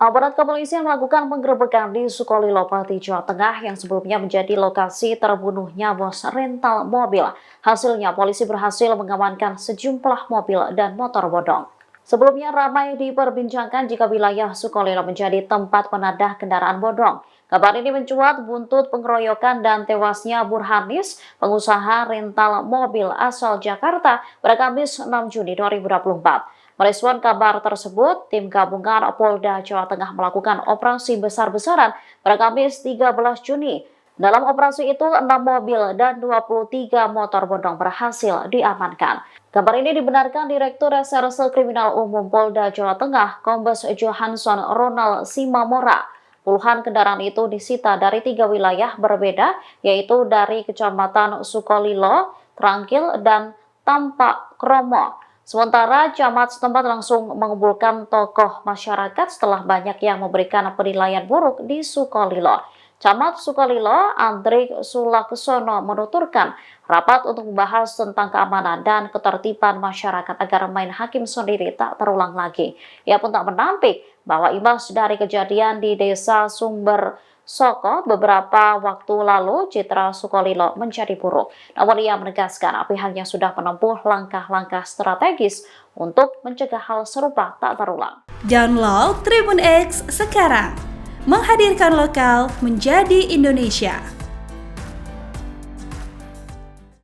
Aparat kepolisian melakukan penggerebekan di Sukolilo, Pati, Jawa Tengah yang sebelumnya menjadi lokasi terbunuhnya bos rental mobil. Hasilnya, polisi berhasil mengamankan sejumlah mobil dan motor bodong. Sebelumnya ramai diperbincangkan jika wilayah Sukolilo menjadi tempat penadah kendaraan bodong. Kabar ini mencuat buntut pengeroyokan dan tewasnya Burhanis, pengusaha rental mobil asal Jakarta pada Kamis 6 Juni 2024. Merespon kabar tersebut, tim gabungan Polda Jawa Tengah melakukan operasi besar-besaran pada Kamis 13 Juni. Dalam operasi itu, 6 mobil dan 23 motor bodong berhasil diamankan. Kabar ini dibenarkan Direktur Reserse Kriminal Umum Polda Jawa Tengah, Kombes Johansson Ronald Simamora. Puluhan kendaraan itu disita dari 3 wilayah berbeda, yaitu dari Kecamatan Sukolilo, Trangkil, dan Tampak Kromo. Sementara camat setempat langsung mengumpulkan tokoh masyarakat setelah banyak yang memberikan penilaian buruk di Sukolilo. Camat Sukolilo, Andrik Sulaksono, menuturkan rapat untuk membahas tentang keamanan dan ketertiban masyarakat agar main hakim sendiri tak terulang lagi. Ia pun tak menampik bahwa imbas dari kejadian di Desa Sumber Soko beberapa waktu lalu citra Sukolilo menjadi buruk. Namun ia menegaskan pihaknya sudah menempuh langkah-langkah strategis untuk mencegah hal serupa tak terulang. Download Tribun X sekarang, menghadirkan lokal menjadi Indonesia.